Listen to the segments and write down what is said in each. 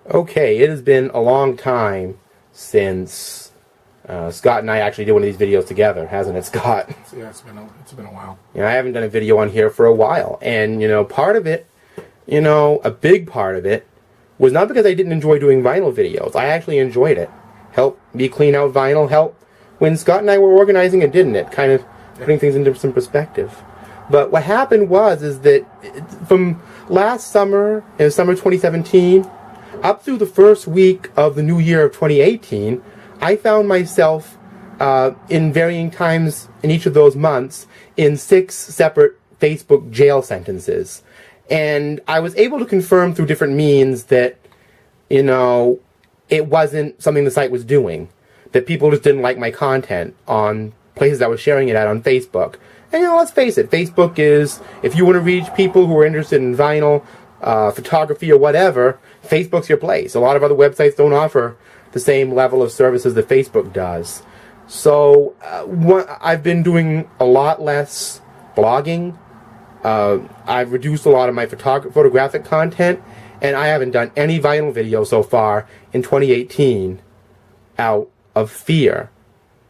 Okay, it has been a long time since Scott and I actually did one of these videos together, hasn't it, Scott? Yeah, it's been a while. I haven't done a video on here for a while, and part of it, a big part of it, was not because I didn't enjoy doing vinyl videos. I actually enjoyed it. Helped me clean out vinyl. Helped when Scott and I were organizing it, didn't it? Kind of putting things into some perspective. But what happened is that from last summer, in summer 2017. Up through the first week of the new year of 2018, I found myself in varying times in each of those months in 6 separate Facebook jail sentences. And I was able to confirm through different means that, it wasn't something the site was doing. That people just didn't like my content on places I was sharing it at on Facebook. And let's face it, Facebook is, if you want to reach people who are interested in vinyl, photography or whatever, Facebook's your place. A lot of other websites don't offer the same level of services that Facebook does. So I've been doing a lot less blogging. I've reduced a lot of my photographic content, and I haven't done any vinyl video so far in 2018 out of fear.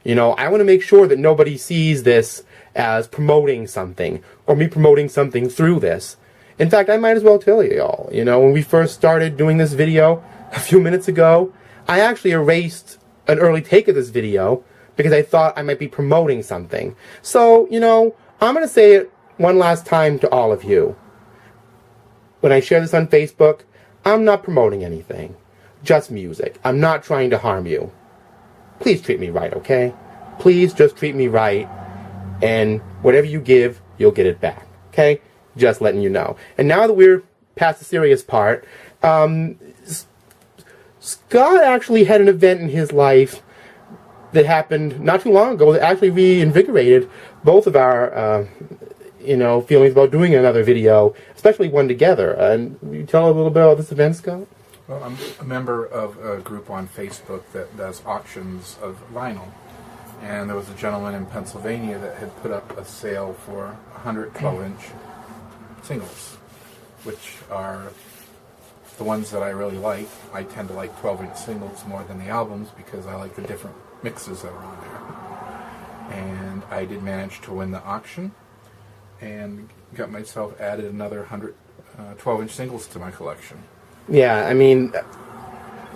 I want to make sure that nobody sees this as promoting something or me promoting something through this. In fact, I might as well tell you all, when we first started doing this video a few minutes ago, I actually erased an early take of this video because I thought I might be promoting something. So, I'm going to say it one last time to all of you. When I share this on Facebook, I'm not promoting anything. Just music. I'm not trying to harm you. Please treat me right, okay? Please just treat me right, and whatever you give, you'll get it back, okay? Just letting you know. And now that we're past the serious part, Scott actually had an event in his life that happened not too long ago that actually reinvigorated both of our, feelings about doing another video, especially one together. And will you tell a little bit about this event, Scott? Well, I'm a member of a group on Facebook that does auctions of vinyl. And there was a gentleman in Pennsylvania that had put up a sale for 100 12-inch singles, which are the ones that I really like. I tend to like 12-inch singles more than the albums because I like the different mixes that are on there. And I did manage to win the auction and got myself added another 100 12-inch singles to my collection. Yeah,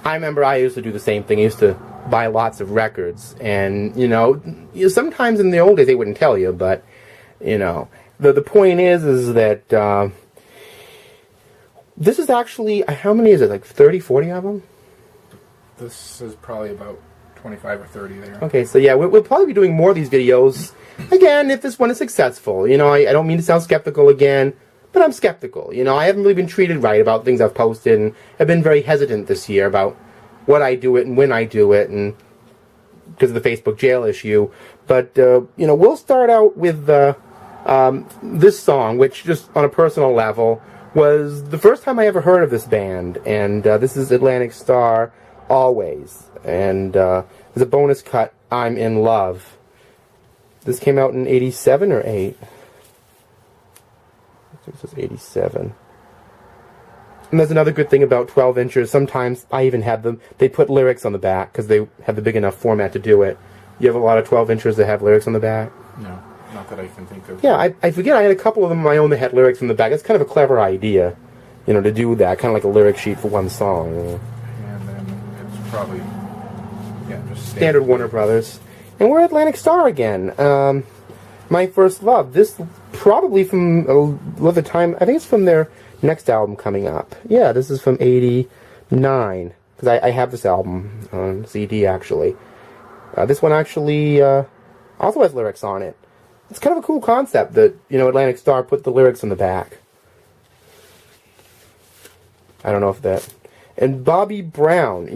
I remember I used to do the same thing. I used to buy lots of records, and sometimes in the old days they wouldn't tell you, but the point is that this is actually, how many is it, like 30, 40 of them? This is probably about 25 or 30 there. Okay, so yeah, we'll probably be doing more of these videos again if this one is successful. I don't mean to sound skeptical again, but I'm skeptical. I haven't really been treated right about things I've posted, and I've been very hesitant this year about what I do it and when I do it, and because of the Facebook jail issue. But we'll start out with this song, which just on a personal level was the first time I ever heard of this band, and this is Atlantic Starr, Always, and there's a bonus cut, I'm in Love. This came out in 87 or 8? I think this is 87. And there's another good thing about 12 inches. Sometimes I even have them, they put lyrics on the back because they have the big enough format to do it. You have a lot of 12 inches that have lyrics on the back? No, not that I can think of. Yeah, I forget I had a couple of them of my own that had lyrics on the back. That's kind of a clever idea, to do that. Kind of like a lyric sheet for one song. And then it's probably, just standard Warner Brothers. And we're Atlantic Starr again. My First Love. This probably from the time, I think it's from their next album coming up. Yeah, this is from 89. Because I have this album on CD, actually. This one actually also has lyrics on it. It's kind of a cool concept that, Atlantic Starr put the lyrics on the back. I don't know if that... And Bobby Brown,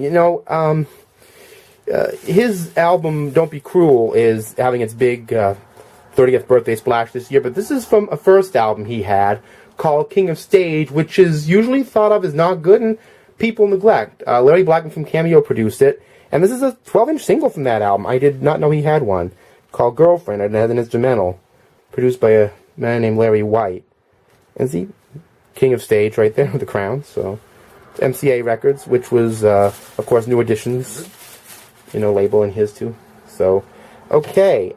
his album, Don't Be Cruel, is having its big 30th birthday splash this year, but this is from a first album he had called King of Stage, which is usually thought of as not good and people neglect. Larry Blackman from Cameo produced it, and this is a 12-inch single from that album. I did not know he had one, called Girlfriend, and it has an instrumental, produced by a man named Larry White. And see, King of Stage right there with the crown, so MCA Records, which was, of course, New Editions, label in his too. So, okay.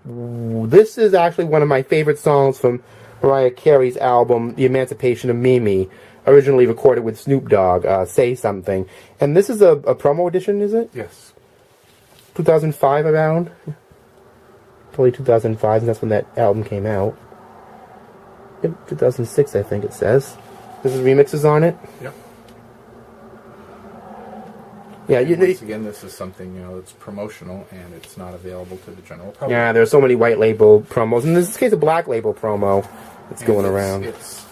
This is actually one of my favorite songs from Mariah Carey's album, The Emancipation of Mimi, originally recorded with Snoop Dogg, Say Something. And this is a promo edition, is it? Yes. 2005 around? Probably 2005, and that's when that album came out. Yep, 2006, I think it says. This is remixes on it? Yep. Yeah, once again, this is something, it's promotional, and it's not available to the general public. Yeah, there's so many white label promos. In this case, a black label promo that's going around. It's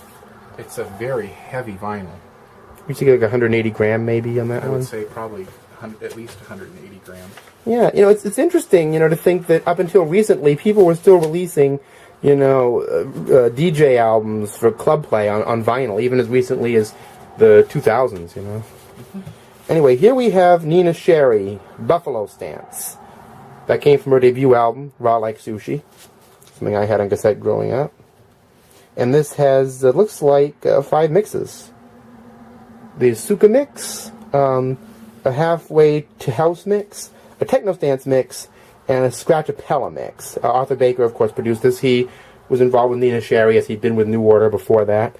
a very heavy vinyl. You should get like 180 gram maybe on that one? I would say probably at least 180 grams. Yeah, it's interesting, to think that up until recently, people were still releasing, DJ albums for club play on vinyl, even as recently as the 2000s, Mm-hmm. Anyway, here we have Nina Sherry, Buffalo Stance. That came from her debut album, Raw Like Sushi. Something I had on cassette growing up. And this has, looks like, 5 mixes. The Suka mix, a halfway to house mix, a techno stance mix, and a scratch-a-pella mix. Arthur Baker, of course, produced this. He was involved with Nina Sherry, as he'd been with New Order before that.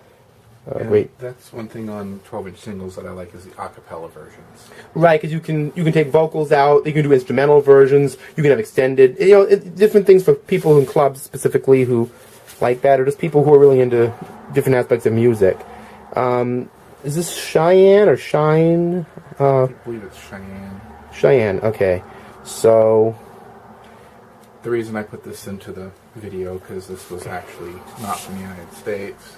Great. That's one thing on 12-inch singles that I like is the a cappella versions. Right, because you can take vocals out, you can do instrumental versions, you can have extended, different things for people in clubs specifically who like that, or just people who are really into different aspects of music. Is this Cheyenne or Shine? I believe it's Cheyenne. Cheyenne, okay. So the reason I put this into the video, because this was actually not from the United States.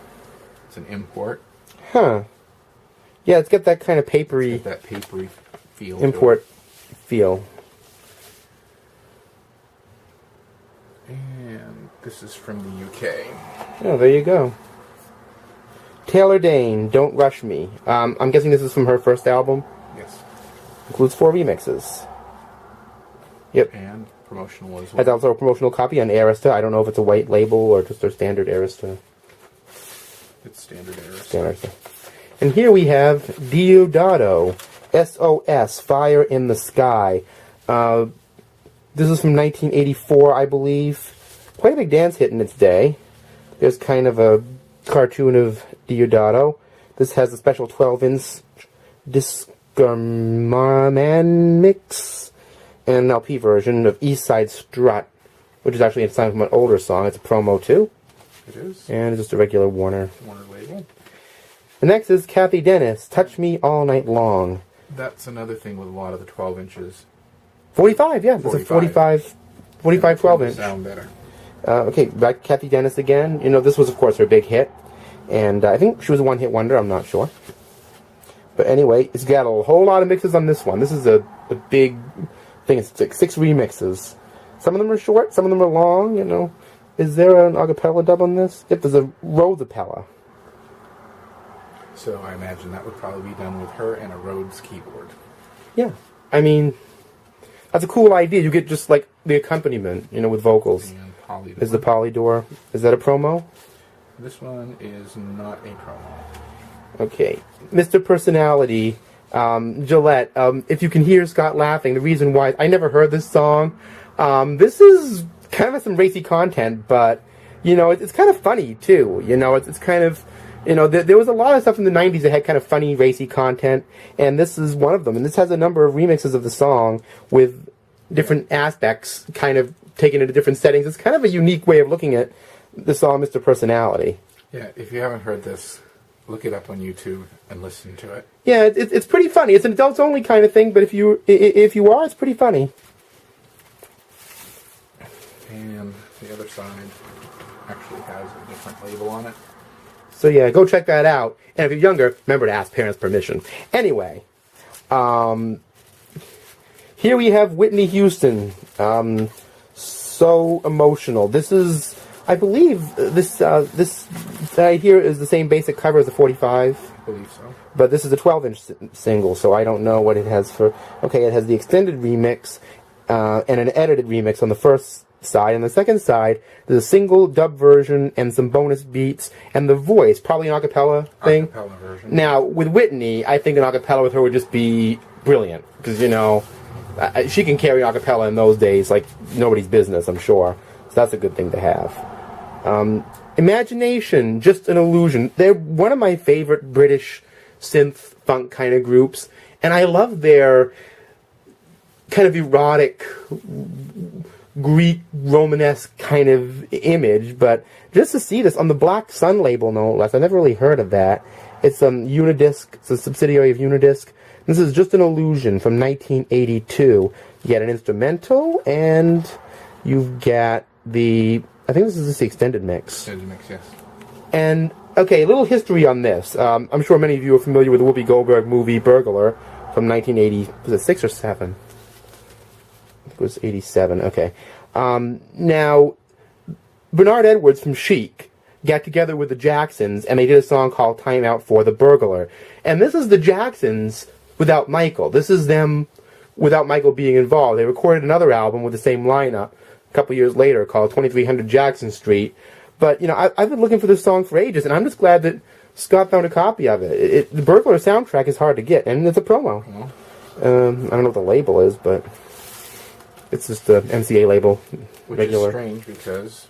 It's an import. Huh. Yeah, it's got that kind of papery... It's got that papery feel. Import feel. And this is from the UK. Oh, there you go. Taylor Dayne, Don't Rush Me. I'm guessing this is from her first album? Yes. Includes 4 remixes. Yep. And promotional as well. Has also a promotional copy on Arista. I don't know if it's a white label or just their standard Arista. It's standard Arista. And here we have Diodato, S.O.S., Fire in the Sky. This is from 1984, I believe. Quite a big dance hit in its day. There's kind of a cartoon of Diodato. This has a special 12-inch Discman mix and an LP version of East Side Strut, which is actually a sign from an older song. It's a promo, too. It is. And it's just a regular Warner label. The next is Kathy Dennis, Touch Me All Night Long. That's another thing with a lot of the 12 inches. 45, yeah. It's a 45 12-inch. Sound better. Okay, back to Kathy Dennis again. This was, of course, her big hit. And I think she was a one-hit wonder, I'm not sure. But anyway, it's got a whole lot of mixes on this one. This is a big thing. It's like 6 remixes. Some of them are short, some of them are long, Is there an acapella dub on this? Yep, there's a Rhodesapella. So I imagine that would probably be done with her and a Rhodes keyboard. Yeah. I mean, that's a cool idea. You get just like the accompaniment, with vocals. And Polydor. Is the Polydor, is that a promo? This one is not a promo. Okay. Mr. Personality, Gillette. If you can hear Scott laughing, the reason why, I never heard this song. This is kind of some racy content, but, it's kind of funny, too. It's kind of, there was a lot of stuff in the 90s that had kind of funny, racy content, and this is one of them. And this has a number of remixes of the song with different aspects kind of taken into different settings. It's kind of a unique way of looking at the song Mr. Personality. Yeah, if you haven't heard this, look it up on YouTube and listen to it. Yeah, it's pretty funny. It's an adults-only kind of thing, but if you are, it's pretty funny. And the other side actually has a different label on it. So yeah, go check that out. And if you're younger, remember to ask parents' permission. Anyway, here we have Whitney Houston. So Emotional. This is, I believe, this right here is the same basic cover as the 45. I believe so. But this is a 12-inch single, so I don't know what it has for... Okay, it has the extended remix and an edited remix on the first side. And the second side, there's a single dub version and some bonus beats and the voice, probably an acapella thing. Acapella version. Now, with Whitney, I think an acapella with her would just be brilliant. Because, you know, she can carry acapella in those days like nobody's business, I'm sure. So that's a good thing to have. Imagination, Just an Illusion. They're one of my favorite British synth funk kind of groups. And I love their kind of erotic, Greek, Romanesque kind of image, but just to see this on the Black Sun label, no less, I never really heard of that. It's Unidisc, it's a subsidiary of Unidisc. This is Just an Illusion from 1982. You get an instrumental, and you've got the, I think this is just the extended mix. Extended mix, yes. And, okay, a little history on this. I'm sure many of you are familiar with the Whoopi Goldberg movie Burglar from 1980, was it 6 or 7? It was 87, okay. Now, Bernard Edwards from Chic got together with the Jacksons, and they did a song called Time Out for the Burglar. And this is the Jacksons without Michael. This is them without Michael being involved. They recorded another album with the same lineup a couple years later called 2300 Jackson Street. But, you know, I've been looking for this song for ages, and I'm just glad that Scott found a copy of it. The Burglar soundtrack is hard to get, and it's a promo. I don't know what the label is, but it's just the MCA label. Which regular. is strange because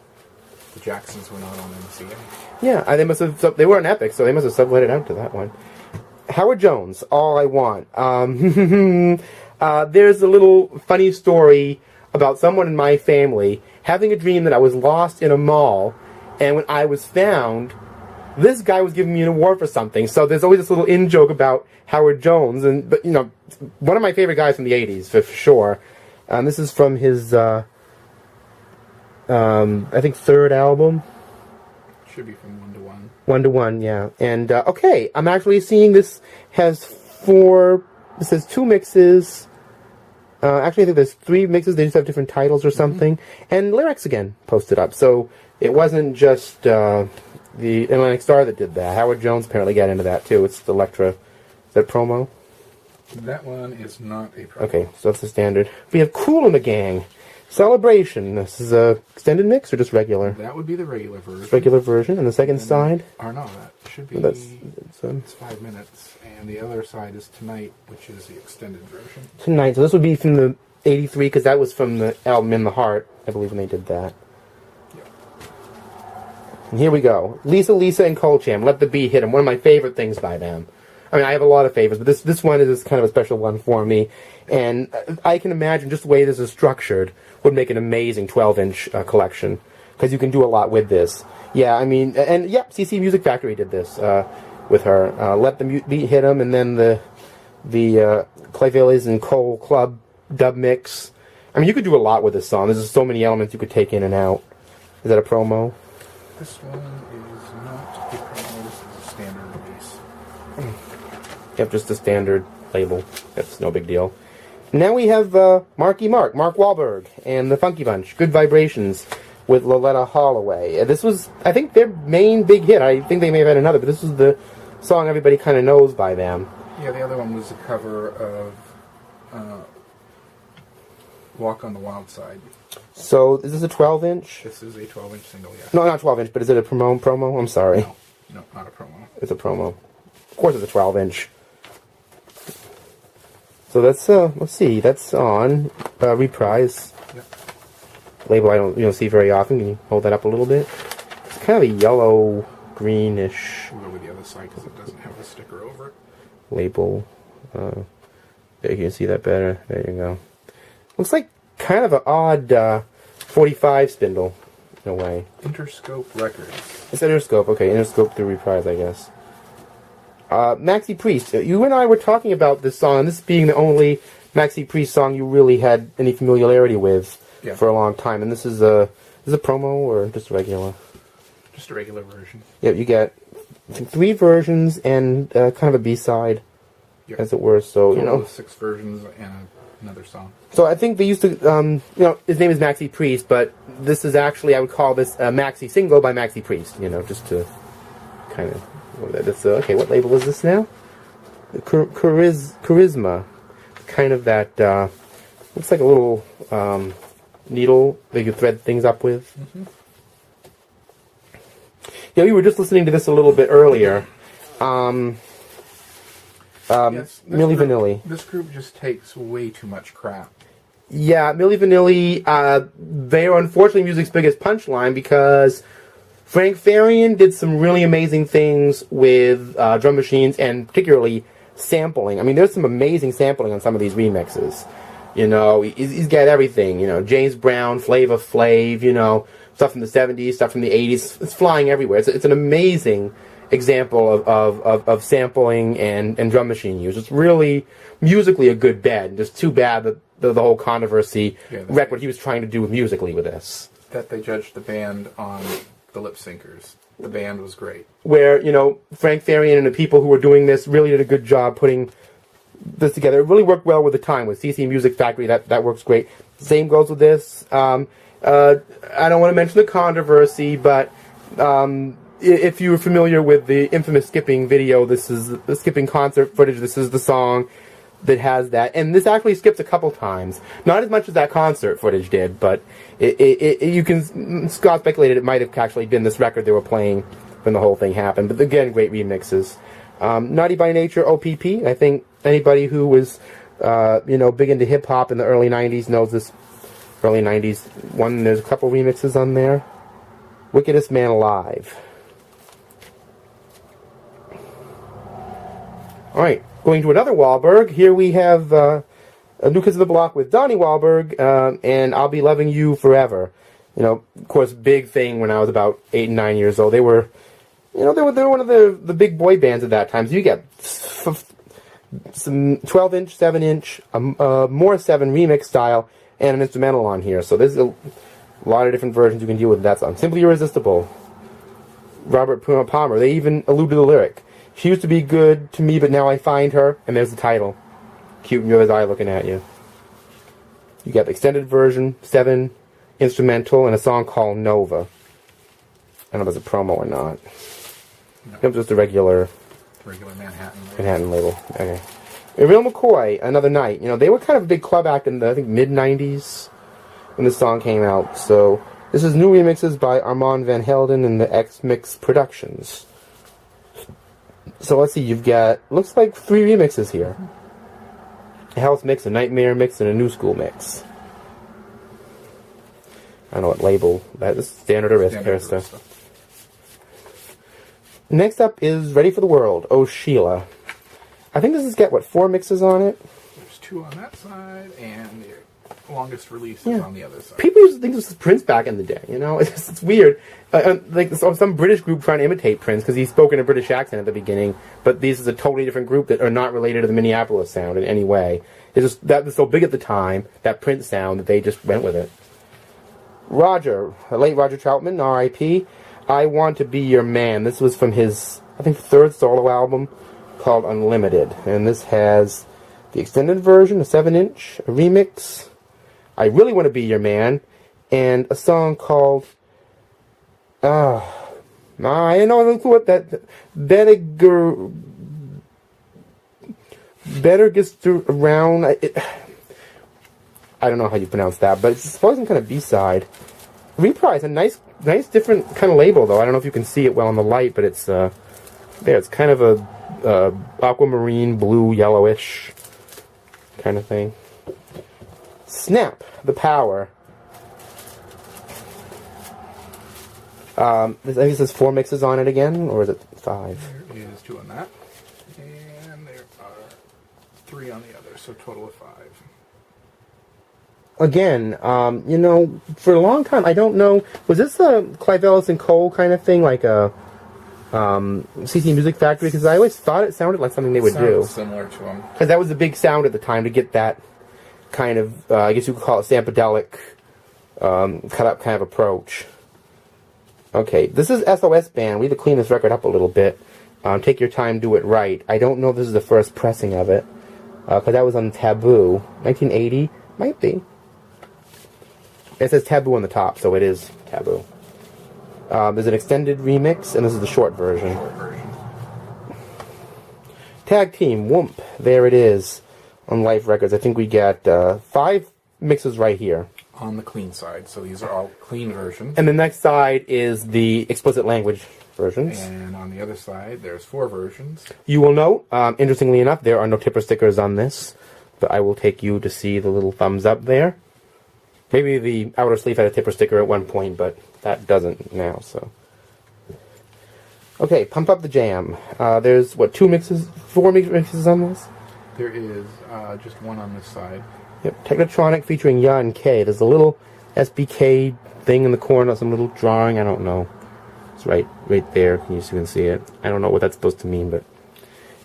the Jacksons were not on MCA. Yeah, they must have. They were an Epic, so they must have sublet it out to that one. Howard Jones, All I Want. There's a little funny story about someone in my family having a dream that I was lost in a mall, and when I was found, this guy was giving me an award for something. So there's always this little in-joke about Howard Jones, but you know, one of my favorite guys from the 80s, for sure. This is from his, I think, third album. Should be from 1 to 1. 1 to 1, yeah. And, okay, I'm actually seeing this has 4, it says 2 mixes. Actually, I think there's 3 mixes. They just have different titles or something. And lyrics, again, posted up. So it wasn't just the Atlantic Star that did that. Howard Jones apparently got into that, too. It's the Electra. Is that promo? That one is not a promo. Okay, so that's the standard. We have Kool and the Gang. Celebration. This is a extended mix or just regular? That would be the regular version. Regular version. And the second side? Or no, that should be... It's 5 minutes. And the other side is Tonight, which is the extended version. Tonight. So this would be from the 83, because that was from the album In the Heart, I believe, when they did that. Yep. And here we go. Lisa and Colcham, Let the Beat Hit 'Em. One of my favorite things by them. I mean, I have a lot of favorites, but this one is kind of a special one for me. And I can imagine just the way this is structured would make an amazing 12-inch collection, because you can do a lot with this. Yeah, I mean, and yeah, CC Music Factory did this with her. Let the Beat Hit 'Em, and then the Clay Villas and Cole Club dub mix. I mean, you could do a lot with this song. There's just so many elements you could take in and out. Is that a promo? This one is not a promo. This is a standard release. Yep, just a standard label. That's no big deal. Now we have Marky Mark, Mark Wahlberg, and the Funky Bunch, Good Vibrations, with Loletta Holloway. This was, I think, their main big hit. I think they may have had another, but this was the song everybody kind of knows by them. Yeah, the other one was a cover of Walk on the Wild Side. So, is this a 12-inch? This is a 12-inch single, yeah. No, not 12-inch, but is it a promo? I'm sorry. No, not a promo. It's a promo. Of course it's a 12-inch. So that's, let's see, that's on Reprise. Yep. Label I don't see very often. Can you hold that up a little bit? It's kind of a yellow, greenish We'll go with the other side because it doesn't have the sticker over it. label. There, you can see that better. There you go. Looks like kind of an odd 45 spindle, in a way. Interscope Records. It's Interscope. Okay, Interscope through Reprise, I guess. Maxi Priest. You and I were talking about this song, this being the only Maxi Priest song you really had any familiarity with for a long time. And this is a promo or just a regular? Just a regular version. Yeah, you get 3 versions and kind of a B-side, as it were. So, you know, 6 versions and another song. So I think they used to, his name is Maxi Priest, but this is actually, I would call this a Maxi single by Maxi Priest, just to kind of, that's, okay, what label is this now? Charisma. Kind of that, looks like a little, needle that you thread things up with. Mm-hmm. Yeah, we were just listening to this a little bit earlier. Yes, Milli Vanilli. This group just takes way too much crap. Yeah, Milli Vanilli, they are unfortunately music's biggest punchline because Frank Farian did some really amazing things with drum machines and particularly sampling. I mean, there's some amazing sampling on some of these remixes. You know, he's got everything. You know, James Brown, Flava Flav, you know, stuff from the 70s, stuff from the 80s. It's flying everywhere. It's an amazing example of sampling and drum machine use. It's really musically a good bed. Just too bad that the whole controversy wrecked what he was trying to do with musically with this. That they judged the band on the lip syncers. The band was great. Where, you know, Frank Farian and the people who were doing this really did a good job putting this together. It really worked well with the time. With CC Music Factory, that works great. Same goes with this. I don't want to mention the controversy, but if you're familiar with the infamous skipping video, this is the skipping concert footage. This is the song that has that, and this actually skips a couple times. Not as much as that concert footage did, but you can. Scott speculated it might have actually been this record they were playing when the whole thing happened. But again, great remixes. Naughty by Nature, OPP. I think anybody who was big into hip hop in the early '90s knows this. Early '90s one. There's a couple remixes on there. Wickedest Man Alive. All right, going to another Wahlberg. Here we have New Kids on the Block with Donnie Wahlberg and I'll Be Loving You Forever. You know, of course, big thing when I was about 8 and 9 years old. They were one of the big boy bands at that time. So you get some 12-inch, 7-inch, more 7 remix style, and an instrumental on here. So there's a lot of different versions you can deal with that song. Simply Irresistible. Robert Palmer. They even allude to the lyric. She used to be good to me, but now I find her. And there's the title. Cute in your eye looking at you. You got the extended version, 7 instrumental, and a song called Nova. I don't know if it's a promo or not. No. It was just a regular Manhattan label. Okay. Real McCoy, Another Night. You know, they were kind of a big club act in the, I think, mid-90s when this song came out. So this is new remixes by Armand Van Helden and the X-Mix Productions. So let's see, you've got, looks like 3 remixes here. A house mix, a nightmare mix, and a new school mix. I don't know what label that is. Standard Arista. Next up is Ready for the World, Oh Sheila. I think this has got, 4 mixes on it? There's 2 on that side, and the longest release is on the other side. People used to think this was Prince back in the day, you know? It's weird. Like some British group trying to imitate Prince, because he spoke in a British accent at the beginning, but this is a totally different group that are not related to the Minneapolis sound in any way. It's just, that was so big at the time, that Prince sound, that they just went with it. Roger, late Roger Troutman, R.I.P., I Want to Be Your Man. This was from his, I think, 3rd solo album called Unlimited. And this has the extended version, a 7-inch, a remix, I Really Want to Be Your Man, and a song called, I don't know what that, Better Gets Around, I don't know how you pronounce that, but it's supposed to be kind of B-side. Reprise, a nice different kind of label, though. I don't know if you can see it well in the light, but it's, there, it's kind of a aquamarine, blue, yellowish kind of thing. Snap, The Power. I think this has 4 mixes on it again, or is it 5? There is 2 on that, and there are 3 on the other, so total of 5. Again, you know, for a long time, I don't know, was this a Clive Ellis and Cole kind of thing, like a CC Music Factory? Because I always thought it sounded like something they would do. Similar to them. Because that was the big sound at the time, to get that kind of, I guess you could call it sampadelic, cut-up kind of approach. Okay, this is SOS Ban. We need to clean this record up a little bit. Take your time, do it right. I don't know if this is the first pressing of it, because that was on Taboo. 1980? Might be. It says Taboo on the top, so it is Taboo. There's an extended remix, and this is the short version. Tag Team, Whoomp. There it is on Life Records. I think we got 5 mixes right here. on the clean side. So these are all clean versions. And the next side is the explicit language versions. And on the other side, there's 4 versions. You will note, interestingly enough, there are no tipper stickers on this, but I will take you to see the little thumbs up there. Maybe the outer sleeve had a tipper sticker at one point, but that doesn't now, so. Okay, Pump Up the Jam. There's, what, 4 mixes on this? There is just one on this side. Yep, Technotronic featuring Ya and K. There's a little SBK thing in the corner, some little drawing, I don't know. It's right there, you can see it. I don't know what that's supposed to mean, but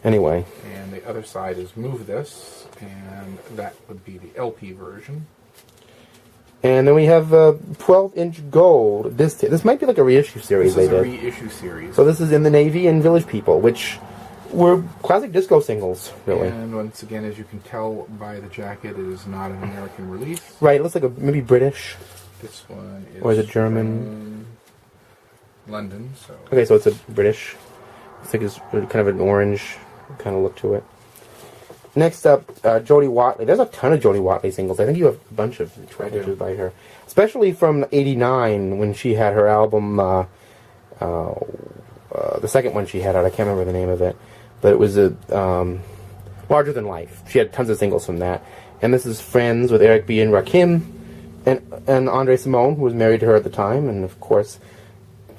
anyway. And the other side is Move This, and that would be the LP version. And then we have 12-inch gold. This might be like a reissue series they did. This is a reissue series. So this is In the Navy and Village People, which were classic disco singles, really. And once again, as you can tell by the jacket, it is not an American release. Right, it looks like maybe British. This one is... Or is it German? London, so... Okay, so it's a British. It's like it's kind of an orange kind of look to it. Next up, Jody Watley. There's a ton of Jody Watley singles. I think you have a bunch of 12 inches by her. Especially from '89 when she had her album, the second one she had out. I can't remember the name of it. But it was a Larger Than Life. She had tons of singles from that. And this is Friends with Eric B. and Rakim. And Andre Simone, who was married to her at the time. And, of course,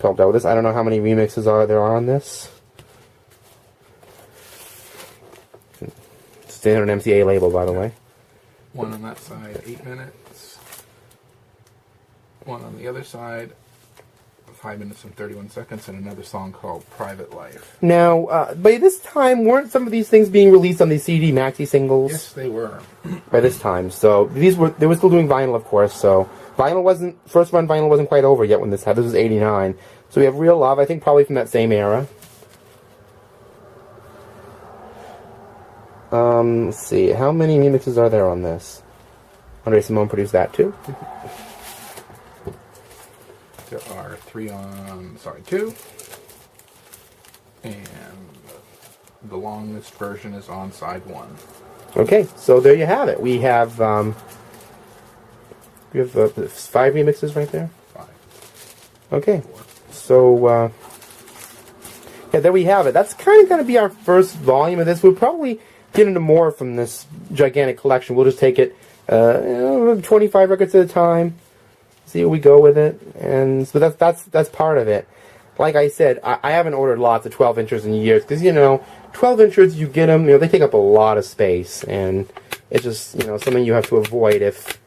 helped out with this. I don't know how many remixes there are on this. It's on an MCA label, by the way. One on that side, 8 minutes. One on the other side, 5 minutes and 31 seconds, and another song called Private Life. Now, by this time, weren't some of these things being released on these CD maxi singles? Yes, they were. By this time, so they were still doing vinyl, of course. So first run vinyl wasn't quite over yet when this was '89. So we have Real Love, I think probably from that same era. Let's see, how many remixes are there on this? Andre Simone produced that too. There are 2. And the longest version is on side 1. Okay, so there you have it. We have 5 remixes right there. 5. Okay, so yeah, there we have it. That's kind of going to be our first volume of this. We'll probably get into more from this gigantic collection. We'll just take it 25 records at a time, see where we go with it, and so that's part of it. Like I said, I haven't ordered lots of 12 inches in years because 12 inches you get them, they take up a lot of space, and it's just something you have to avoid if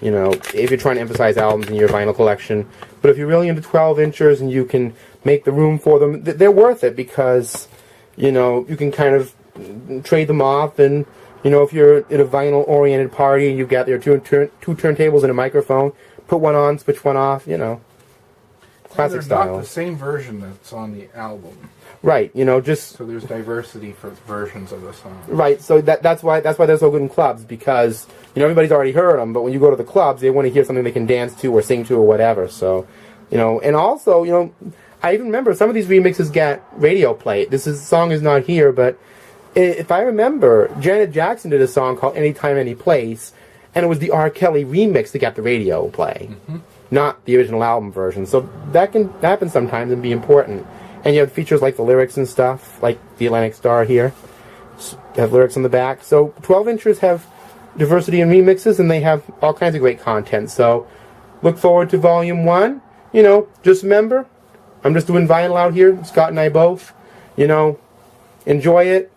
you're trying to emphasize albums in your vinyl collection. But if you're really into 12 inches and you can make the room for them, they're worth it because you can kind of trade them off, and if you're at a vinyl oriented party and you've got your two turntables and a microphone, put one on, switch one off, classic style. Not the same version that's on the album. Right, just so there's diversity for versions of the song. Right, so that's why they're so good in clubs, because everybody's already heard them, but when you go to the clubs, they want to hear something they can dance to or sing to or whatever. So, and also, I even remember some of these remixes get radio play. Song is not here, but if I remember, Janet Jackson did a song called Anytime, Any Place, and it was the R. Kelly remix that got the radio play, not the original album version. So that can happen sometimes and be important. And you have features like the lyrics and stuff, like the Atlantic Star here, have lyrics on the back. So 12 inches have diversity in remixes, and they have all kinds of great content. So look forward to Volume 1. Just remember, I'm just doing vinyl out here, Scott and I both. Enjoy it.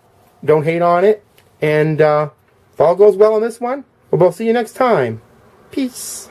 Don't hate on it. And if all goes well on this one, we'll both see you next time. Peace.